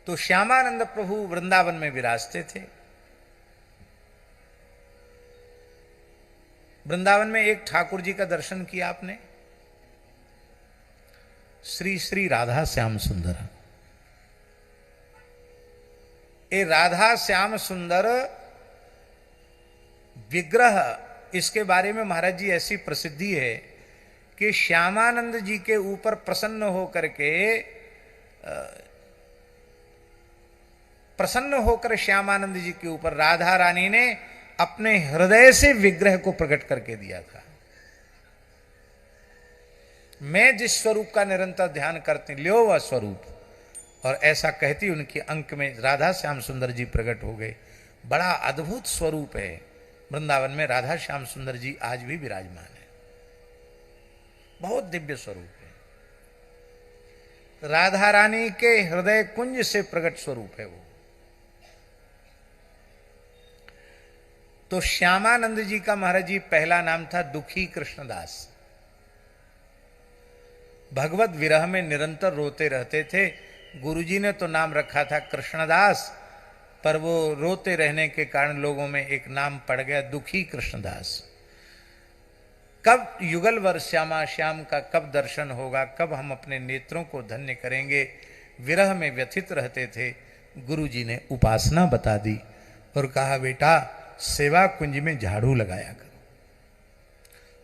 तो श्यामानंद प्रभु वृंदावन में विराजते थे। वृंदावन में एक ठाकुर जी का दर्शन किया आपने, श्री श्री राधा श्याम सुंदर। ये राधा श्याम सुंदर विग्रह, इसके बारे में महाराज जी ऐसी प्रसिद्धि है कि श्यामानंद जी के ऊपर प्रसन्न होकर श्यामानंद जी के ऊपर राधा रानी ने अपने हृदय से विग्रह को प्रकट करके दिया था। मैं जिस स्वरूप का निरंतर ध्यान करती लियो वह स्वरूप, और ऐसा कहती उनके अंक में राधा श्याम सुंदर जी प्रकट हो गए। बड़ा अद्भुत स्वरूप है वृंदावन में, राधा श्याम सुंदर जी आज भी विराजमान है। बहुत दिव्य स्वरूप है, राधा रानी के हृदय कुंज से प्रकट स्वरूप है वो। तो श्यामानंद जी का महाराज जी पहला नाम था दुखी कृष्णदास। भगवत विरह में निरंतर रोते रहते थे। गुरुजी ने तो नाम रखा था कृष्णदास, पर वो रोते रहने के कारण लोगों में एक नाम पड़ गया दुखी कृष्णदास। कब युगल वर श्यामा श्याम का कब दर्शन होगा, कब हम अपने नेत्रों को धन्य करेंगे, विरह में व्यथित रहते थे। गुरुजी ने उपासना बता दी और कहा बेटा सेवा कुंज में झाड़ू लगाया करो।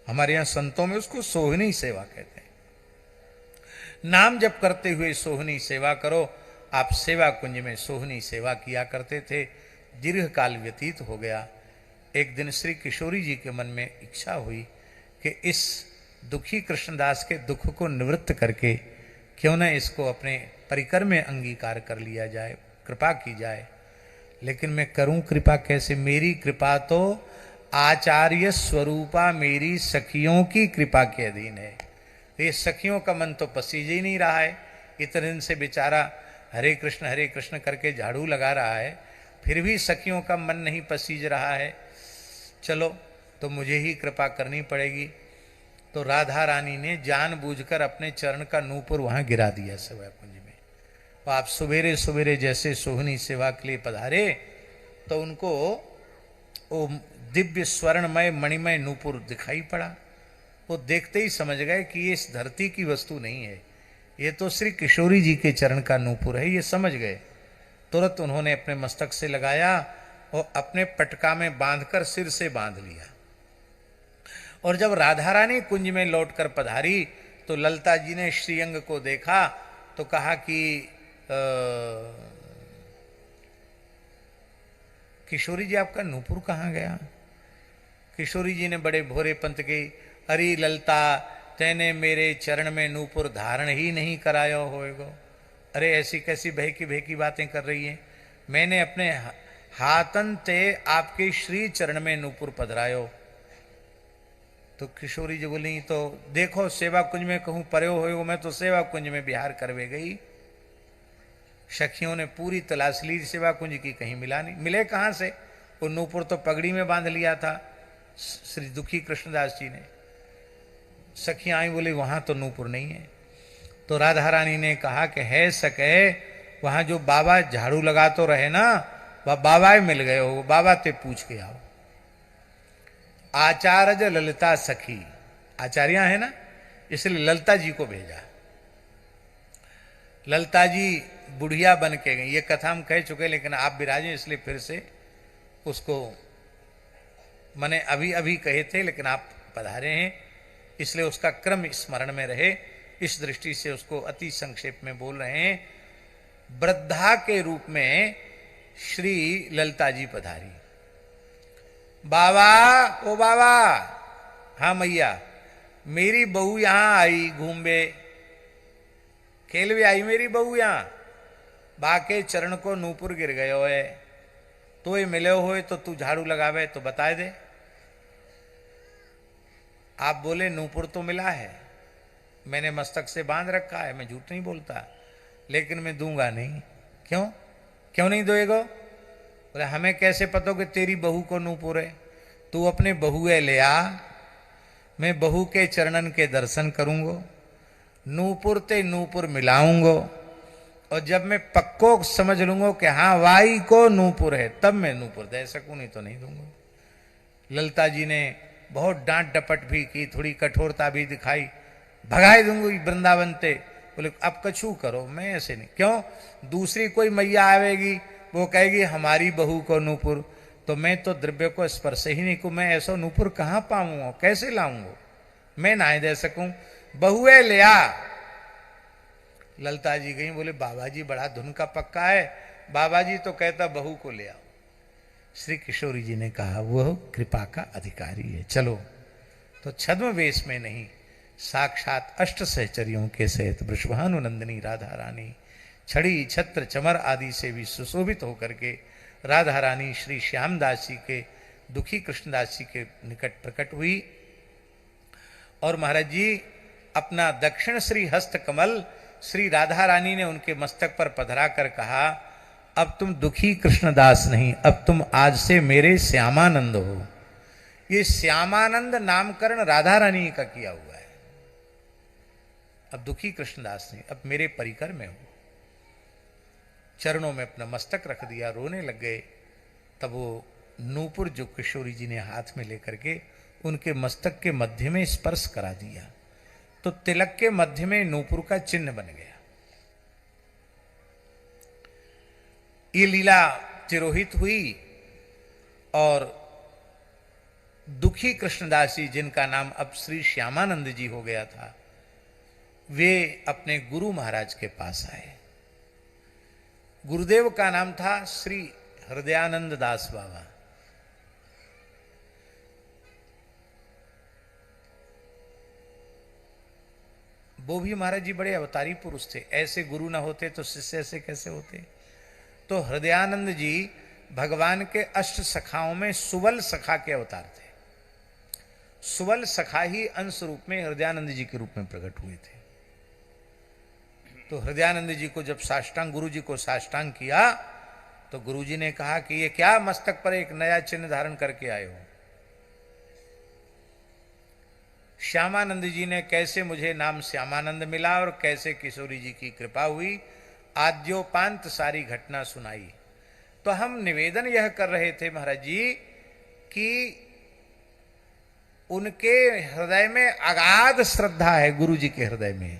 हमारे यहां संतों में उसको सोहनी सेवा कहते हैं। नाम जप करते हुए सोहनी सेवा करो। आप सेवा कुंज में सोहनी सेवा किया करते थे। दीर्घ काल व्यतीत हो गया। एक दिन श्री किशोरी जी के मन में इच्छा हुई कि इस दुखी कृष्णदास के दुख को निवृत्त करके क्यों न इसको अपने परिकर में अंगीकार कर लिया जाए, कृपा की जाए। लेकिन मैं करूं कृपा कैसे? मेरी कृपा तो आचार्य स्वरूपा मेरी सखियों की कृपा के अधीन है। ये सखियों का मन तो पसीज ही नहीं रहा है। इतने दिन से बेचारा हरे कृष्ण करके झाड़ू लगा रहा है, फिर भी सखियों का मन नहीं पसीज रहा है। चलो तो मुझे ही कृपा करनी पड़ेगी। तो राधा रानी ने जानबूझकर अपने चरण का नूपुर वहां गिरा दिया सेवा कुंज में। तो आप सवेरे सवेरे जैसे सोहनी सेवा के लिए पधारे तो उनको वो दिव्य स्वर्णमय मणिमय नूपुर दिखाई पड़ा। वो देखते ही समझ गए कि ये इस धरती की वस्तु नहीं है, ये तो श्री किशोरी जी के चरण का नूपुर है। ये समझ गए। तुरंत उन्होंने अपने मस्तक से लगाया और अपने पटका में बांधकर सिर से बांध लिया। और जब राधा रानी कुंज में लौटकर पधारी तो ललता जी ने श्रीअंग को देखा तो कहा कि किशोरी जी आपका नूपुर कहाँ गया? किशोरी जी ने बड़े भोरे पंथ की, अरे ललता तेने मेरे चरण में नूपुर धारण ही नहीं कराया होएगो। अरे ऐसी कैसी बहकी बातें कर रही हैं? मैंने अपने हाथन ते आपके श्री चरण में नूपुर पधरायो। तो किशोरी जी बोली तो देखो सेवा कुंज में कहूं पर्यो होएगो, मैं तो सेवा कुंज में बिहार करवे गई। सखियों ने पूरी तलाश ली सेवा कुंज की, कहीं मिला नहीं। मिले कहां से? वो नूपुर तो पगड़ी में बांध लिया था श्री दुखी कृष्णदास जी ने। सखियां आई, बोले वहां तो नूपुर नहीं है। तो राधा रानी ने कहा कि है सके वहां जो बाबा झाड़ू लगा तो रहे ना, वह बाबा मिल गए हो, बाबा ते पूछ के आओ। आचार्य ललिता सखी, आचार्या है ना, इसलिए ललिता जी को भेजा। ललिता जी बुढ़िया बन के गई। ये कथा हम कह चुके, लेकिन आप विराजे इसलिए फिर से उसको मैंने अभी अभी कहे थे, लेकिन आप पधारे हैं इसलिए उसका क्रम स्मरण में रहे। इस दृष्टि से उसको अति संक्षेप में बोल रहे हैं। वृद्धा के रूप में श्री ललिता जी पधारी। बाबा, ओ बाबा, हाँ मैया, मेरी बहू यहां आई घूमबे, खेलवे आई मेरी बहू यहां। बाके चरण को नूपुर गिर गयो है, तो ये मिले हुए तो तू झाड़ू लगावे तो बता दे। आप बोले नूपुर तो मिला है, मैंने मस्तक से बांध रखा है, मैं झूठ नहीं बोलता, लेकिन मैं दूंगा नहीं। क्यों? क्यों नहीं दोएगो? बोले हमें कैसे पता कि तेरी बहू को नूपुर है? तू अपने बहुए ले आ, मैं बहू के चरणन के दर्शन करूंगो, नूपुर ते नूपुर मिलाऊंगो और जब मैं पक्को समझ लूंगा कि हाँ वाई को नूपुर है, तब मैं नूपुर दे सकूं, नहीं तो नहीं दूंगा। ललिता जी ने बहुत डांट डपट भी की, थोड़ी कठोरता भी दिखाई, भगाए दूंगी वृंदावन ते। बोले अब कछू करो, मैं ऐसे नहीं। क्यों? दूसरी कोई मैया आवेगी, वो कहेगी हमारी बहू को नूपुर, तो मैं तो द्रव्य को स्पर्श ही नहीं को, मैं ऐसा नूपुर कहां पाऊंगा, कैसे लाऊंगा, मैं ना दे सकूं। बहुए ले आ। ललिता जी गई, बोले बाबा जी बड़ा धुन का पक्का है, बाबा जी तो कहता बहू को ले आओ। श्री किशोरी जी ने कहा वह कृपा का अधिकारी है, चलो। तो छद्म वेश में नहीं, साक्षात अष्ट सहचरियों के सहित वृषभानुनंदिनी राधा रानी छड़ी छत्र चमर आदि से भी सुशोभित होकर के राधा रानी श्री श्यामदास जी के, दुखी कृष्णदास जी के निकट प्रकट हुई। और महाराज जी अपना दक्षिण श्री हस्त कमल श्री राधा रानी ने उनके मस्तक पर पधरा कर कहा, अब तुम दुखी कृष्णदास नहीं, अब तुम आज से मेरे श्यामानंद हो। ये श्यामानंद नामकरण राधा रानी का किया हुआ है। अब दुखी कृष्णदास नहीं, अब मेरे परिकर में हो। चरणों में अपना मस्तक रख दिया, रोने लग गए। तब वो नूपुर जो किशोरी जी ने हाथ में लेकर के उनके मस्तक के मध्य में स्पर्श करा दिया, तो तिलक के मध्य में नूपुर का चिन्ह बन गया। ये लीला तिरोहित हुई और दुखी कृष्णदास जी, जिनका नाम अब श्री श्यामानंद जी हो गया था, वे अपने गुरु महाराज के पास आए। गुरुदेव का नाम था श्री हृदयानंद दास बाबा। वो भी महाराज जी बड़े अवतारी पुरुष थे, ऐसे गुरु ना होते तो शिष्य ऐसे कैसे होते। तो हृदयानंद जी भगवान के अष्ट सखाओं में सुवल सखा के अवतार थे। सुवल सखा ही अंश रूप में हृदयानंद जी के रूप में प्रकट हुए थे। तो हृदयानंद जी को जब साष्टांग, गुरु जी को साष्टांग किया, तो गुरु जी ने कहा कि ये क्या मस्तक पर एक नया चिन्ह धारण करके आए हो। श्यामानंद जी ने कैसे मुझे नाम श्यामानंद मिला और कैसे किशोरी जी की कृपा हुई, आद्योपांत सारी घटना सुनाई। तो हम निवेदन यह कर रहे थे महाराज जी कि उनके हृदय में अगाध श्रद्धा है, गुरु जी के हृदय में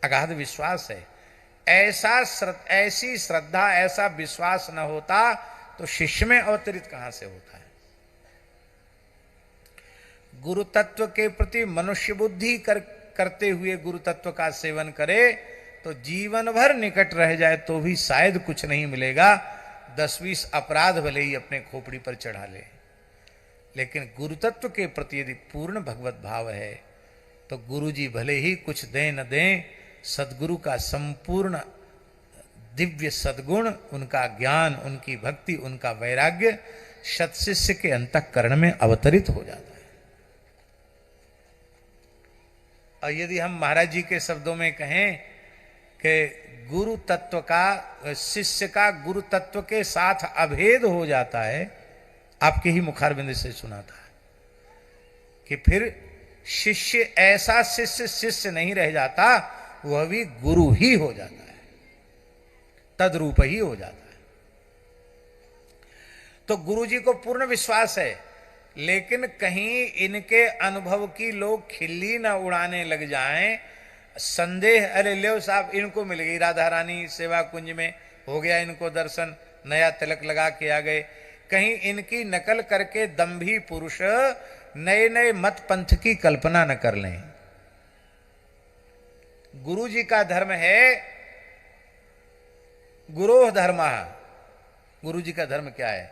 अगाध विश्वास है। ऐसी श्रद्धा, ऐसा विश्वास न होता तो शिष्य में अवतरित कहां से होता है। गुरु तत्व के प्रति मनुष्य बुद्धि करते हुए गुरु तत्व का सेवन करे तो जीवन भर निकट रह जाए तो भी शायद कुछ नहीं मिलेगा। 10-20 अपराध भले ही अपने खोपड़ी पर चढ़ा ले, लेकिन गुरु तत्व के प्रति यदि पूर्ण भगवत भाव है तो गुरु जी भले ही कुछ दें न दें, सदगुरु का संपूर्ण दिव्य सद्गुण, उनका ज्ञान, उनकी भक्ति, उनका वैराग्य सत्शिष्य के अंतःकरण में अवतरित हो जाता है। और यदि हम महाराज जी के शब्दों में कहें कि गुरु तत्व का, शिष्य का गुरु तत्व के साथ अभेद हो जाता है, आपके ही मुखारबिंद से सुना था कि फिर शिष्य, ऐसा शिष्य नहीं रह जाता, वह भी गुरु ही हो जाता है, तद्रूप ही हो जाता है। तो गुरु जी को पूर्ण विश्वास है, लेकिन कहीं इनके अनुभव की लोग खिल्ली न उड़ाने लग जाएं, संदेह, अरे ले साहब इनको मिल गई राधा रानी सेवा कुंज में, हो गया इनको दर्शन, नया तिलक लगा के आ गए, कहीं इनकी नकल करके दंभी पुरुष नए नए मत पंथ की कल्पना न कर लें। गुरु जी का धर्म है गुरोह धर्म। गुरु जी का धर्म क्या है?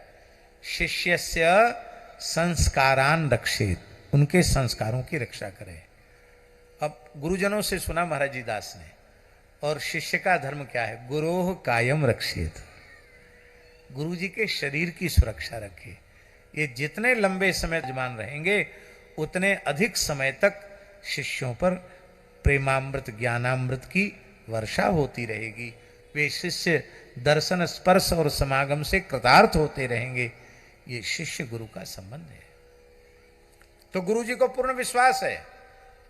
शिष्यस्य संस्कारान रक्षेत, उनके संस्कारों की रक्षा करे। अब गुरुजनों से सुना महाराज जी दास ने, और शिष्य का धर्म क्या है? गुरोह कायम रक्षेत, गुरु जी के शरीर की सुरक्षा रखे। ये जितने लंबे समय जमान रहेंगे उतने अधिक समय तक शिष्यों पर प्रेमामृत, ज्ञानामृत की वर्षा होती रहेगी। वे शिष्य दर्शन, स्पर्श और समागम से कृतार्थ होते रहेंगे। ये शिष्य गुरु का संबंध है। तो गुरु जी को पूर्ण विश्वास है,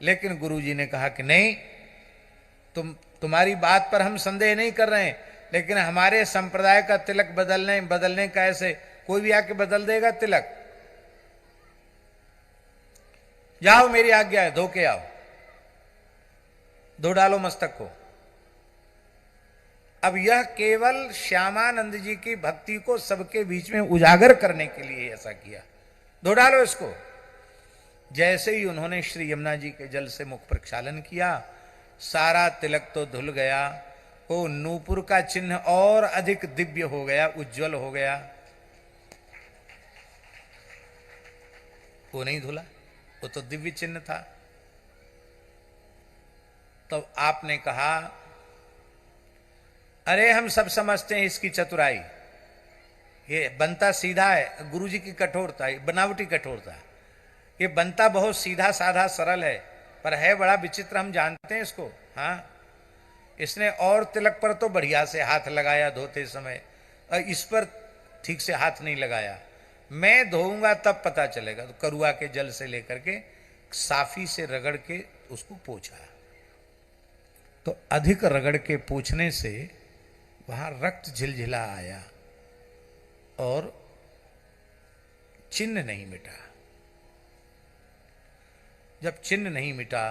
लेकिन गुरु जी ने कहा कि नहीं, तुम्हारी बात पर हम संदेह नहीं कर रहे हैं, लेकिन हमारे संप्रदाय का तिलक बदलने का ऐसे कोई भी आके बदल देगा तिलक? जाओ, मेरी आज्ञा है, धो के आओ, धो डालो मस्तक को। अब यह केवल श्यामानंद जी की भक्ति को सबके बीच में उजागर करने के लिए ऐसा किया। धो डालो इसको। जैसे ही उन्होंने श्री यमुना जी के जल से मुख प्रक्षालन किया, सारा तिलक तो धुल गया। वो नूपुर का चिन्ह और अधिक दिव्य हो गया, उज्जवल हो गया। वो नहीं धुला, वो तो दिव्य चिन्ह था। तो आपने कहा, अरे हम सब समझते हैं इसकी चतुराई, ये बनता सीधा है। गुरुजी की कठोरता, बनावटी कठोरता। ये बनता बहुत सीधा साधा सरल है, पर है बड़ा विचित्र, हम जानते हैं इसको। हाँ, इसने और तिलक पर तो बढ़िया से हाथ लगाया धोते समय, और इस पर ठीक से हाथ नहीं लगाया। मैं धोऊंगा तब पता चलेगा। तो करुआ के जल से लेकर के साफी से रगड़ के उसको पोंछा। तो अधिक रगड़ के पोंछने से वहां रक्त झिलझिला आया और चिन्ह नहीं मिटा। जब चिन्ह नहीं मिटा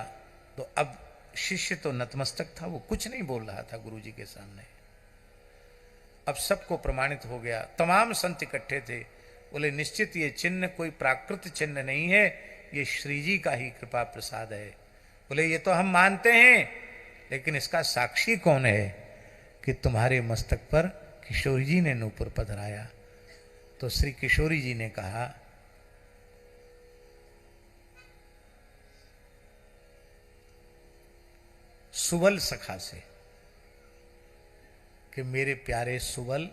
तो अब शिष्य तो नतमस्तक था, वो कुछ नहीं बोल रहा था गुरुजी के सामने। अब सबको प्रमाणित हो गया, तमाम संत इकट्ठे थे। बोले निश्चित ये चिन्ह कोई प्राकृत चिन्ह नहीं है, ये श्री जी का ही कृपा प्रसाद है। बोले ये तो हम मानते हैं, लेकिन इसका साक्षी कौन है कि तुम्हारे मस्तक पर किशोरी जी ने नूपुर पधराया? तो श्री किशोरी जी ने कहा, सुबल सखा से, कि मेरे प्यारे सुबल,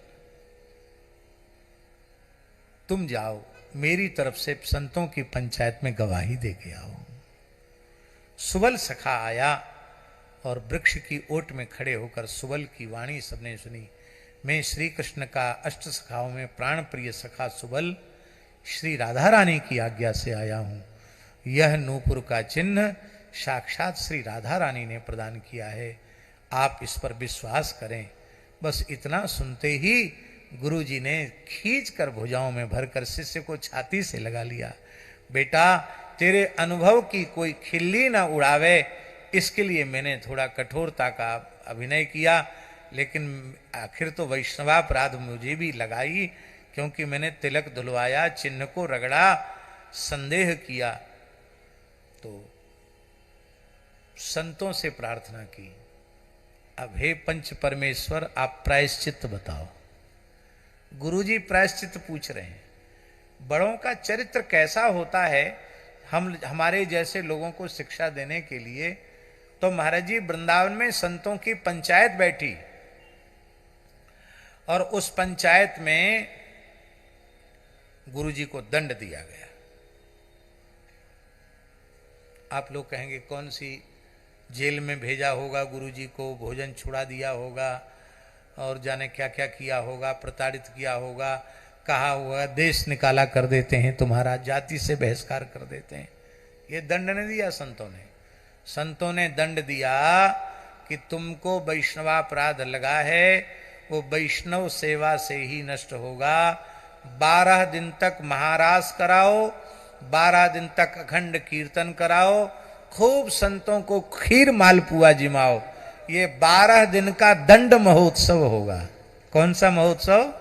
तुम जाओ, मेरी तरफ से संतों की पंचायत में गवाही दे के आओ। सुबल सखा आया और वृक्ष की ओट में खड़े होकर सुबल की वाणी सबने सुनी। मैं श्री कृष्ण का अष्ट सखाओं में प्राण प्रिय सखा सुबल श्री राधा रानी की आज्ञा से आया हूं। यह नूपुर का चिन्ह साक्षात श्री राधा रानी ने प्रदान किया है, आप इस पर विश्वास करें। बस इतना सुनते ही गुरु जी ने खींच कर भुजाओं में भरकर शिष्य को छाती से लगा लिया। बेटा, तेरे अनुभव की कोई खिल्ली ना उड़ावे, इसके लिए मैंने थोड़ा कठोरता का अभिनय किया, लेकिन आखिर तो वैष्णवापराध मुझे भी लगाई, क्योंकि मैंने तिलक धुलवाया, चिन्ह को रगड़ा, संदेह किया। तो संतों से प्रार्थना की, अब हे पंच परमेश्वर, आप प्रायश्चित बताओ। गुरुजी प्रायश्चित पूछ रहे हैं। बड़ों का चरित्र कैसा होता है, हमारे जैसे लोगों को शिक्षा देने के लिए। तो महाराज जी वृंदावन में संतों की पंचायत बैठी, और उस पंचायत में गुरुजी को दंड दिया गया। आप लोग कहेंगे कौन सी जेल में भेजा होगा गुरुजी को, भोजन छुड़ा दिया होगा, और जाने क्या क्या किया होगा, प्रताड़ित किया होगा, कहा हुआ देश निकाला कर देते हैं तुम्हारा, जाति से बहिष्कार कर देते हैं। ये दंड नहीं दिया संतों ने। संतों ने दंड दिया कि तुमको वैष्णवापराध लगा है, वो वैष्णव सेवा से ही नष्ट होगा। 12 दिन तक महारास कराओ, 12 दिन तक अखंड कीर्तन कराओ, खूब संतों को खीर मालपुआ जिमाओ। ये 12 दिन का दंड महोत्सव होगा। कौन सा महोत्सव?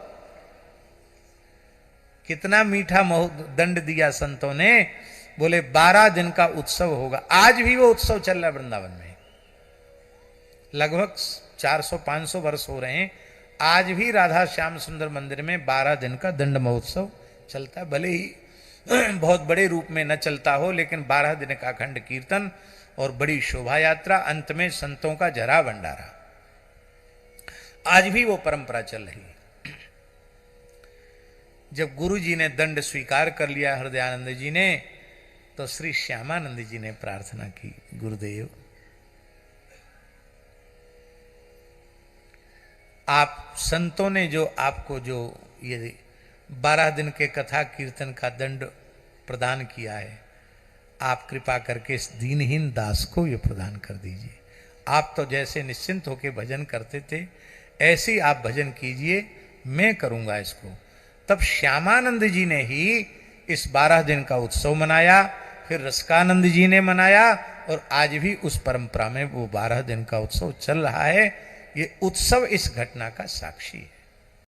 कितना मीठा दंड दिया संतों ने। बोले 12 दिन का उत्सव होगा। आज भी वो उत्सव चल रहा है वृंदावन में, लगभग 400-500 वर्ष हो रहे हैं। आज भी राधा श्याम सुंदर मंदिर में 12 दिन का दंड महोत्सव चलता है। भले ही बहुत बड़े रूप में न चलता हो, लेकिन 12 दिन का अखंड कीर्तन और बड़ी शोभा यात्रा, अंत में संतों का जरा भंडारा। आज भी वो परंपरा चल रही है। जब गुरु जी ने दंड स्वीकार कर लिया हृदयानंद जी ने, तो श्री श्यामानंद जी ने प्रार्थना की, गुरुदेव आप संतों ने जो आपको जो ये 12 दिन के कथा कीर्तन का दंड प्रदान किया है, आप कृपा करके इस दीनहीन दास को ये प्रदान कर दीजिए। आप तो जैसे निश्चिंत होकर भजन करते थे ऐसे ही आप भजन कीजिए, मैं करूंगा इसको। तब श्यामानंद जी ने ही इस 12 दिन का उत्सव मनाया, फिर रसकानंद जी ने मनाया, और आज भी उस परंपरा में वो 12 दिन का उत्सव चल रहा है। ये उत्सव इस घटना का साक्षी है।